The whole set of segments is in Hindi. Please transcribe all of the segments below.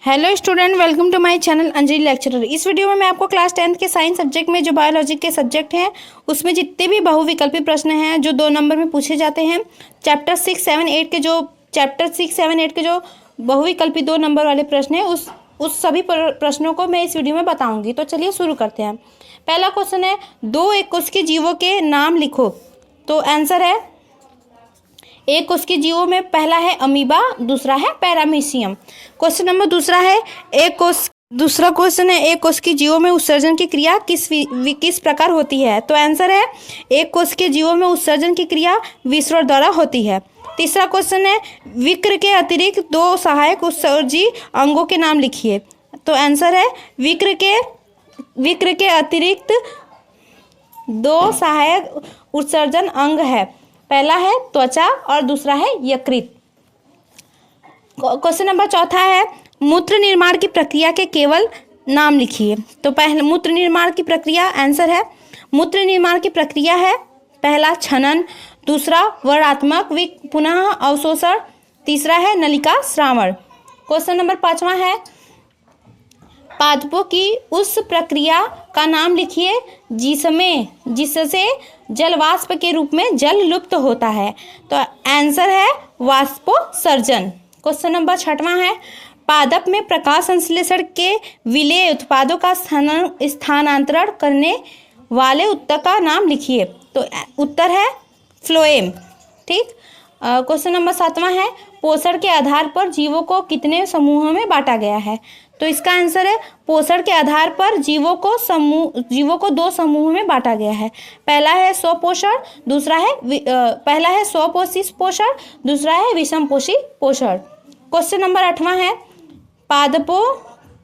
Hello student, welcome to my channel Anjali lecturer. इस वीडियो में मैं आपको क्लास 10th के साइंस सब्जेक्ट में जो बायोलॉजी के सब्जेक्ट हैं उसमें जितने भी बहुविकल्पी प्रश्न हैं जो 2 नंबर में पूछे जाते हैं, चैप्टर 6, 7, 8 के जो बहुविकल्पी 2 नंबर वाले प्रश्न हैं उस सभी प्रश्नों को मैं इस वीडियो में बताऊँगी। तो चलिए शुरू करते हैं। पहला क्वेश्चन है, 2 एककोषीय जीवों के नाम लिखो। तो आंसर है एक कोशिकीय जीवों में पहला है अमीबा, दूसरा है पैरामीशियम। क्वेश्चन नंबर दूसरा क्वेश्चन है, एक कोशिकीय जीवों में उत्सर्जन की क्रिया किस प्रकार होती है। तो आंसर है एक कोशिकीय जीवों में उत्सर्जन की क्रिया विसरण द्वारा होती है। तीसरा क्वेश्चन है, विक्र के अतिरिक्त 2 सहायक उत्सर्जी अंगों के नाम लिखिए। तो आंसर है विक्र के अतिरिक्त 2 सहायक उत्सर्जन अंग है। पहला है त्वचा और दूसरा है यकृत। क्वेश्चन नंबर चौथा है, मूत्र निर्माण की प्रक्रिया के केवल नाम लिखिए। तो पहला मूत्र निर्माण की प्रक्रिया, आंसर है मूत्र निर्माण की प्रक्रिया है पहला छनन, दूसरा वर्णात्मक पुनः अवशोषण, तीसरा है नलिका श्रावण। क्वेश्चन नंबर 5वां है, पादपों की उस प्रक्रिया का नाम लिखिए जिससे जलवाष्प के रूप में जल लुप्त होता है। तो आंसर है वाष्पोत्सर्जन। क्वेश्चन नंबर 6वां है, पादप में प्रकाश संश्लेषण के विलेय उत्पादों का स्थानांतरण करने वाले ऊतक का नाम लिखिए। तो उत्तर है फ्लोएम। ठीक। क्वेश्चन नंबर 7वां है, पोषण के आधार पर जीवों को कितने समूहों में बांटा गया है। तो इसका आंसर है पोषण के आधार पर जीवों को 2 समूहों में बांटा गया है। पहला है स्वपोषण, पहला है स्वपोषी पोषण, दूसरा है विषमपोषी पोषण। क्वेश्चन नंबर 8वां है, पादपों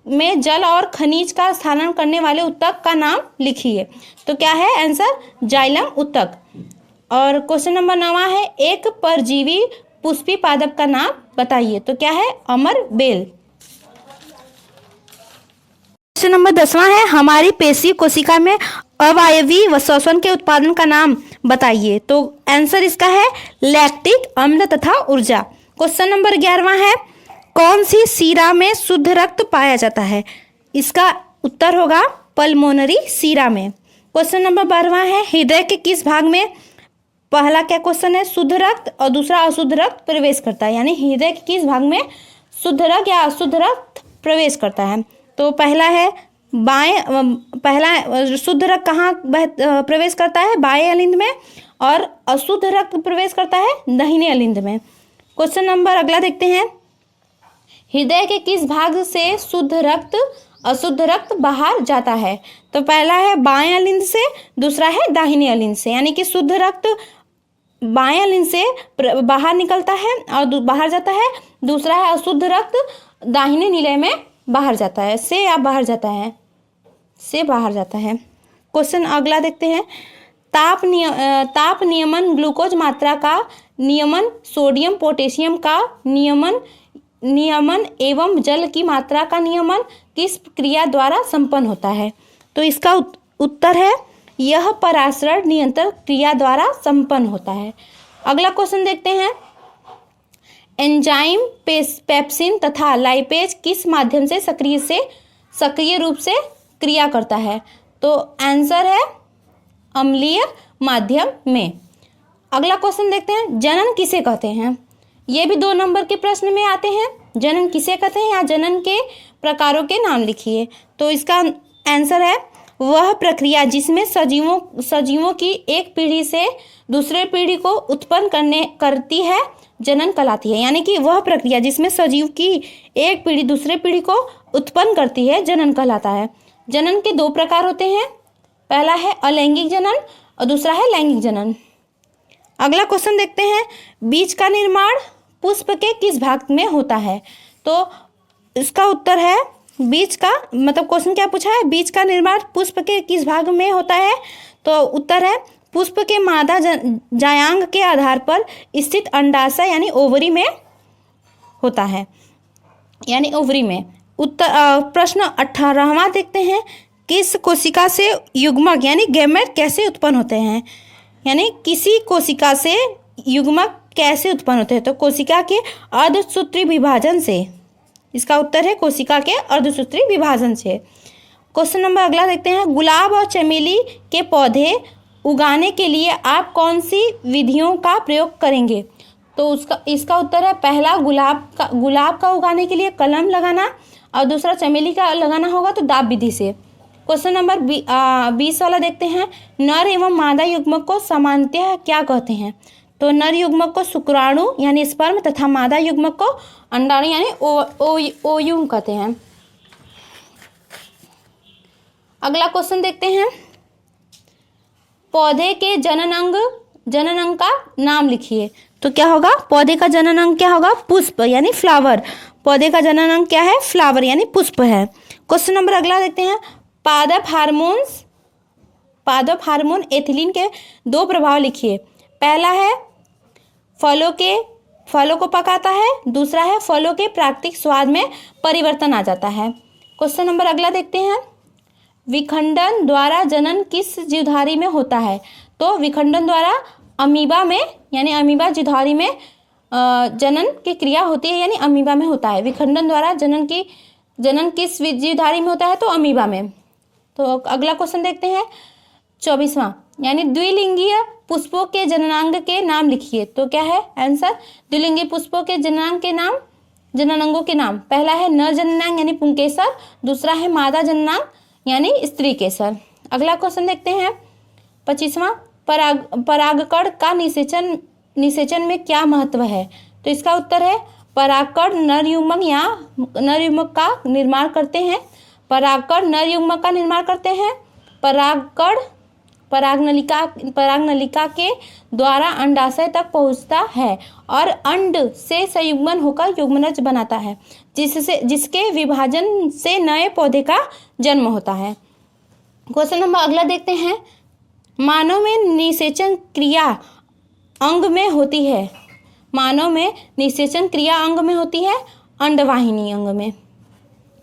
में जल और खनिज का स्थानांतरण करने वाले ऊतक का नाम लिखिए। तो क्या है आंसर, जाइलम ऊतक। और क्वेश्चन नंबर 9वां है, एक परजीवी पुष्पी पादप का नाम बताइए। तो क्या है, अमर बेल। क्वेश्चन नंबर 10वां है, हमारी पेशी कोशिका में अवयवी श्वसन के उत्पादन का नाम बताइए। तो आंसर इसका है लैक्टिक अम्ल तथा ऊर्जा। क्वेश्चन नंबर 11वां है, कौन सी शिरा में शुद्ध रक्त पाया जाता है। इसका उत्तर होगा पल्मोनरी शिरा में। क्वेश्चन नंबर 12वां है, हृदय के किस भाग में पहला क्या क्वेश्चन है, शुद्ध रक्त और दूसरा अशुद्ध रक्त प्रवेश करता है, यानी हृदय के किस भाग में शुद्ध रक्त या अशुद्ध रक्त प्रवेश करता है। तो पहला है शुद्ध रक्त कहाँ प्रवेश करता है, बाएं अलिंद में, और अशुद्ध रक्त प्रवेश करता है दाहिने अलिंद में। क्वेश्चन नंबर अगला देखते हैं, हृदय के किस भाग से शुद्ध रक्त अशुद्ध रक्त बाहर जाता है। तो पहला है बाएं अलिंद से, दूसरा है दाहिने अलिंद से, यानी कि शुद्ध रक्त बाएं अलिंद से बाहर निकलता है और बाहर जाता है, दूसरा है अशुद्ध रक्त दाहिने निलय में बाहर जाता है, से बाहर जाता है। क्वेश्चन अगला देखते हैं, ताप नियमन, ग्लूकोज मात्रा का नियमन, सोडियम पोटेशियम का नियमन एवं जल की मात्रा का नियमन किस क्रिया द्वारा संपन्न होता है। तो इसका उत्तर है यह परासरण नियंत्रण क्रिया द्वारा संपन्न होता है। अगला क्वेश्चन देखते हैं, एंजाइम पेप्सिन तथा लाइपेज किस माध्यम से सक्रिय रूप से क्रिया करता है। तो आंसर है अम्लीय माध्यम में। अगला क्वेश्चन देखते हैं, जनन किसे कहते हैं। ये भी 2 नंबर के प्रश्न में आते हैं, जनन किसे कहते हैं या जनन के प्रकारों के नाम लिखिए। तो इसका आंसर है वह प्रक्रिया जिसमें सजीवों की एक पीढ़ी से दूसरे पीढ़ी को उत्पन्न करती है जनन कहलाती है, यानी कि वह प्रक्रिया जिसमें सजीव की एक पीढ़ी दूसरे पीढ़ी को उत्पन्न करती है जनन कहलाता है। जनन के 2 प्रकार होते हैं, पहला है अलैंगिक जनन और दूसरा है लैंगिक जनन। अगला क्वेश्चन देखते हैं, बीज का निर्माण पुष्प के किस भाग में होता है। तो इसका उत्तर है क्वेश्चन क्या पूछा है, बीज का निर्माण पुष्प के किस भाग में होता है। तो उत्तर है पुष्प के मादा जायांग के आधार पर स्थित अंडाशय यानी ओवरी में होता है, यानी ओवरी में। प्रश्न 18वां देखते हैं, किस कोशिका से युग्मक यानी गैमेट कैसे उत्पन्न होते हैं, यानी किसी कोशिका से युग्मक कैसे उत्पन्न होते हैं। तो कोशिका के अर्धसूत्री विभाजन से। इसका उत्तर है कोशिका के अर्धसूत्री विभाजन से। क्वेश्चन नंबर अगला देखते हैं, गुलाब और चमेली के पौधे उगाने के लिए आप कौन सी विधियों का प्रयोग करेंगे? तो इसका उत्तर है पहला गुलाब का उगाने के लिए कलम लगाना, और दूसरा चमेली का लगाना होगा तो दाब विधि से। क्वेश्चन नंबर 20 वाला देखते हैं, नर एवं मादा युग्मक को सामान्यतः क्या कहते हैं? तो नर युग्मक को शुक्राणु यानी स्पर्म तथा मादा युग्मक को अंडाणु यानी ओयुम कहते हैं। अगला क्वेश्चन देखते हैं, पौधे के जनन अंग का नाम लिखिए। तो क्या होगा? पौधे का जनन अंग क्या होगा? पुष्प यानी फ्लावर। पौधे का जनन अंग क्या है? फ्लावर यानी पुष्प है। क्वेश्चन नंबर अगला देखते हैं, पादप हार्मोन एथिलीन के 2 प्रभाव लिखिए। पहला है फलों को पकाता है, दूसरा है फलों के प्राकृतिक स्वाद में परिवर्तन आ जाता है। क्वेश्चन नंबर अगला देखते हैं, विखंडन द्वारा जनन किस जीवधारी में होता है? तो विखंडन द्वारा अमीबा में यानी अमीबा जीवधारी में जनन की क्रिया होती है, यानी अमीबा में होता है। विखंडन द्वारा जनन किस जीवधारी में होता है? तो अमीबा में। तो अगला क्वेश्चन देखते हैं 24वां, यानी द्विलिंगीय पुष्पों के जननांग के नाम लिखिए। तो क्या है आंसर? द्विलिंगीय पुष्पों के जननांगों के नाम। पहला है नर जननांग यानी पुंकेसर, दूसरा है मादा जननांग यानी स्त्री केसर। अगला क्वेश्चन देखते हैं 25वां, परागकण का निषेचन में क्या महत्व है? तो इसका उत्तर है परागकण नर युग्मक का निर्माण करते हैं। परागकण नर युग्मक का निर्माण करते हैं। परागकण परागनलिका के द्वारा अंडाशय तक पहुंचता है और अंड से संयुग्मन होकर युग्मनज बनाता है, जिसके विभाजन से नए पौधे का जन्म होता है। क्वेश्चन नंबर अगला देखते हैं, मानव में निषेचन क्रिया अंग में होती है। मानव में निषेचन क्रिया अंग में होती है अंडवाहिनी अंग में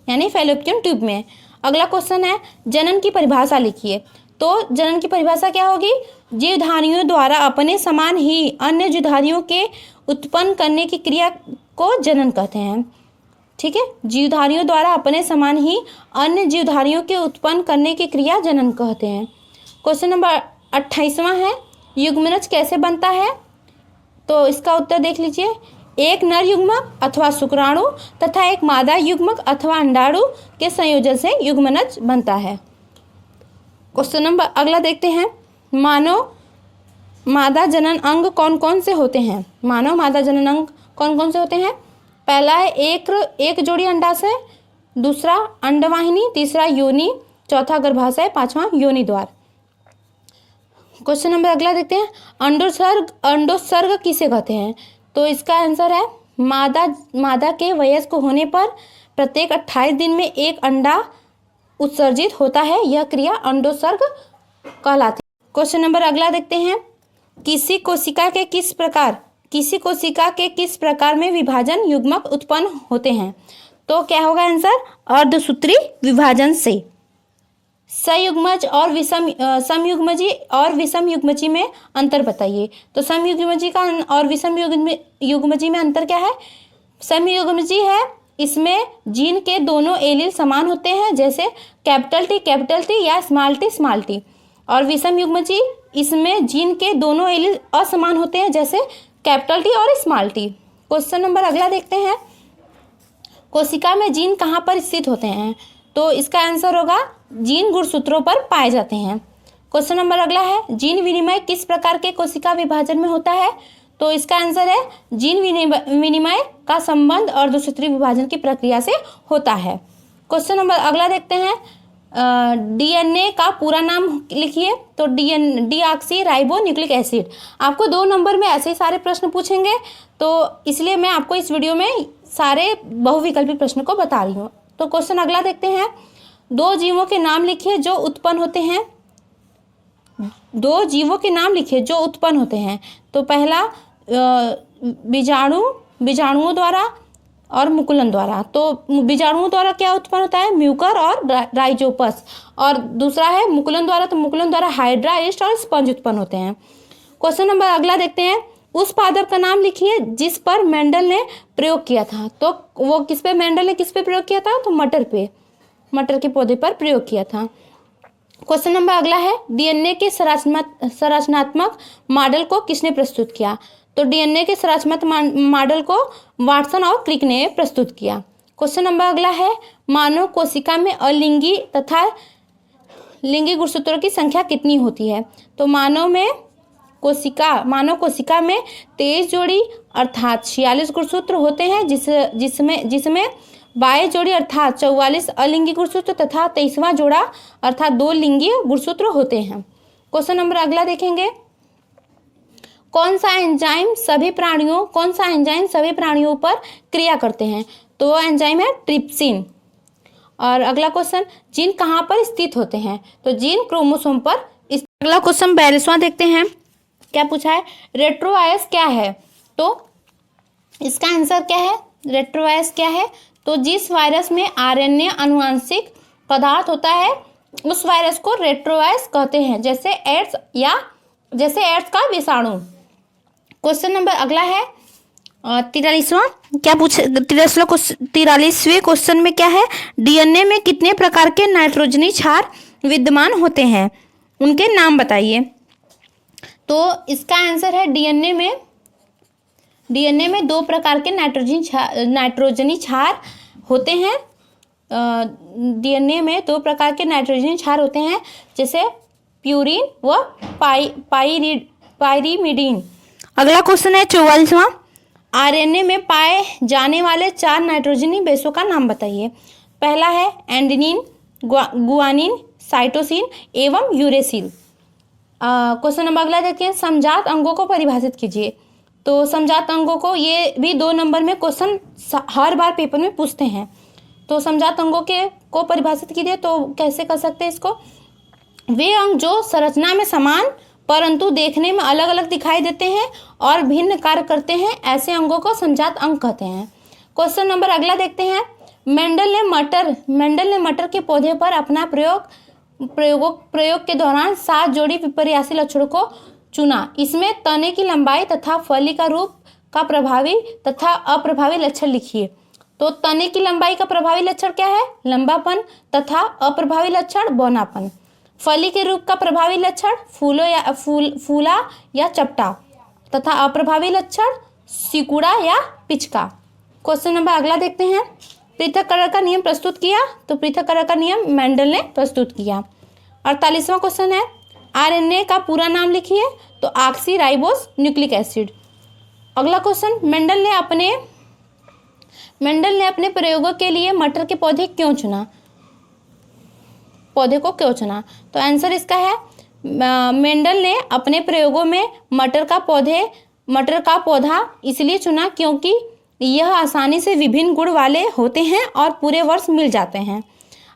यानी फैलोपियन ट्यूब में। अगला क्वेश्चन है, जनन की परिभाषा लिखिए। तो जनन की परिभाषा क्या होगी? जीवधारियों द्वारा अपने समान ही अन्य जीवधारियों के उत्पन्न करने की क्रिया को जनन कहते हैं। ठीक है, जीवधारियों द्वारा अपने समान ही अन्य जीवधारियों के उत्पन्न करने की क्रिया जनन कहते हैं। क्वेश्चन नंबर 28वां है, युग्मनज कैसे बनता है? तो इसका उत्तर देख लीजिए, एक नर युग्मक अथवा शुक्राणु तथा एक मादा युग्मक अथवा अंडाणु के संयोजन से युग्मनज बनता है। क्वेश्चन नंबर अगला देखते हैं, मानव मादा जनन अंग कौन कौन से होते हैं? मानव मादा जनन अंग कौन कौन से होते हैं? पहला है एक जोड़ी अंडाशय, दूसरा अंडवाहिनी, तीसरा योनि, चौथा गर्भाशय, 5वां योनि द्वार। क्वेश्चन नंबर अगला देखते हैं, अंडोत्सर्ग किसे कहते हैं? तो इसका आंसर है मादा के वयस्क होने पर प्रत्येक 28 दिन में एक अंडा उत्सर्जित होता है, यह क्रिया अंडोत्सर्ग कहलाती है। क्वेश्चन नंबर अगला देखते हैं, किसी कोशिका के किस प्रकार में विभाजन युग्मक उत्पन्न होते हैं? तो क्या होगा आंसर? अर्धसूत्री विभाजन से। संयुग्मज और समयुग्मजी और विषम युग्मजी में अंतर बताइए। तो समयुग्मजी का और विषम युग्मजी में अंतर क्या है? समयुग्मजी है, इसमें जीन के दोनों एलील समान होते हैं, जैसे कैपिटल टी या स्मॉल टी। और विषम युग्मजी, इसमें जीन के दोनों एलील असमान होते हैं, जैसे कैपिटल टी और स्मॉल टी। क्वेश्चन नंबर अगला देखते हैं, कोशिका में जीन कहाँ पर स्थित होते हैं? तो इसका आंसर होगा जीन गुणसूत्रों पर पाए जाते हैं। क्वेश्चन नंबर अगला है, जीन विनिमय किस प्रकार के कोशिका विभाजन में होता है? तो इसका आंसर है जीन विनिमय का संबंध अर्धसूत्री विभाजन की प्रक्रिया से होता है। क्वेश्चन नंबर अगला देखते हैं, डीएनए का पूरा नाम लिखिए। तो डीऑक्सी राइबो न्यूक्लिक एसिड। आपको 2 नंबर में ऐसे ही सारे प्रश्न पूछेंगे, तो इसलिए मैं आपको इस वीडियो में सारे बहुविकल्पी प्रश्न को बता रही हूँ। तो क्वेश्चन अगला देखते हैं, 2 जीवों के नाम लिखिए जो उत्पन्न होते हैं। 2 जीवों के नाम लिखिए जो उत्पन्न होते हैं। तो पहला बीजाणुओं द्वारा और मुकुलन द्वारा। तो बीजाणुओं द्वारा क्या उत्पन्न होता है? म्यूकर और राइजोपस। और दूसरा है मुकुलन द्वारा, तो मुकुलन द्वारा हाइड्रा, ईस्ट और स्पंज उत्पन्न होते हैं। क्वेश्चन नंबर अगला देखते हैं, उस पादप का नाम लिखिए जिस पर मेंडल ने प्रयोग किया था। तो वो किस पे, मेंडल ने किस पे प्रयोग किया था? तो मटर पे, मटर के पौधे पर प्रयोग किया था। क्वेश्चन नंबर अगला है, डीएनए के संरचनात्मक मॉडल को किसने प्रस्तुत किया? तो डीएनए के संरचनात्मक मॉडल को वाटसन और क्रिक ने प्रस्तुत किया। क्वेश्चन नंबर अगला है, मानव कोशिका में अलिंगी तथा लिंगी गुणसूत्रों की संख्या कितनी होती है? तो मानव कोशिका में 23 जोड़ी अर्थात 46 गुणसूत्र होते हैं, जिसमें 22 जोड़ी अर्थात 44 अलिंगी गुणसूत्र तथा 23वां जोड़ा अर्थात 2 लिंगी गुणसूत्र होते हैं। क्वेश्चन नंबर अगला देखेंगे, कौन सा एंजाइम सभी प्राणियों पर क्रिया करते हैं? तो वो एंजाइम है ट्रिप्सिन। और अगला क्वेश्चन, जीन कहाँ पर स्थित होते हैं? तो जीन क्रोमोसोम पर। अगला क्वेश्चन 42वां देखते हैं, क्या पूछा है? रेट्रोवायरस क्या है? तो इसका आंसर क्या है? रेट्रोवायरस क्या है? तो जिस वायरस में आरएनए अनुवांशिक पदार्थ होता है उस वायरस को रेट्रोवायरस कहते हैं, जैसे एड्स का विषाणु। क्वेश्चन नंबर अगला है 43वां, क्या पूछे? 43वें क्वेश्चन में क्या है? डीएनए में कितने प्रकार के नाइट्रोजनी क्षार विद्यमान होते हैं, उनके नाम बताइए। तो इसका आंसर है डीएनए में 2 प्रकार के नाइट्रोजनी क्षार होते हैं। डीएनए में 2 प्रकार के नाइट्रोजनी क्षार होते हैं, जैसे प्यूरिन व पाइरीमिडीन। अगला क्वेश्चन है 44वां, आरएनए में पाए जाने वाले 4 नाइट्रोजनी बेसों का नाम बताइए। पहला है एडेनिन, गुआनिन, साइटोसिन एवं यूरेसिल। क्वेश्चन नंबर अगला देखते हैं, समजात अंगों को परिभाषित कीजिए। तो समजात अंगों को, ये भी 2 नंबर में क्वेश्चन हर बार पेपर में पूछते हैं। तो समजात अंगों को परिभाषित कीजिए, तो कैसे कर सकते हैं इसको? वे अंग जो संरचना में समान परंतु देखने में अलग अलग दिखाई देते हैं और भिन्न कार्य करते हैं, ऐसे अंगों को समजात अंग कहते हैं। क्वेश्चन नंबर अगला देखते हैं, मेंडल ने मटर के पौधे पर अपना प्रयोग के दौरान 7 जोड़ी विपर्यासी लक्षणों को चुना। इसमें तने की लंबाई तथा फली का रूप का प्रभावी तथा अप्रभावी लक्षण लिखिए। तो तने की लंबाई का प्रभावी लक्षण क्या है? लंबापन तथा अप्रभावी लक्षण बौनापन। फली के रूप का प्रभावी लक्षण फूला या चपटा तथा अप्रभावी लक्षण सिकुड़ा या पिचका। क्वेश्चन नंबर अगला देखते हैं, पृथक्करण का नियम प्रस्तुत किया। तो पृथक्करण का नियम मेंडल ने प्रस्तुत किया। 48वां क्वेश्चन है, आरएनए का पूरा नाम लिखिए। तो ऑक्सी राइबोस न्यूक्लिक एसिड। अगला क्वेश्चन, मेंडल ने अपने प्रयोगों के लिए मटर के पौधे को क्यों चुना? तो आंसर इसका है, मेंडल ने अपने प्रयोगों में मटर का पौधा इसलिए चुना क्योंकि यह आसानी से विभिन्न गुण वाले होते हैं और पूरे वर्ष मिल जाते हैं।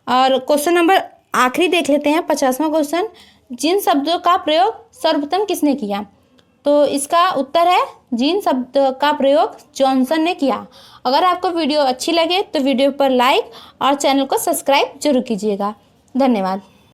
और क्वेश्चन नंबर आखिरी देख लेते हैं, 50वां क्वेश्चन, जिन शब्दों का प्रयोग सर्वप्रथम किसने किया? तो इसका उत्तर है, जिन शब्द का प्रयोग जॉनसन ने किया। अगर आपको वीडियो अच्छी लगे तो वीडियो पर लाइक और चैनल को सब्सक्राइब जरूर कीजिएगा। धन्यवाद।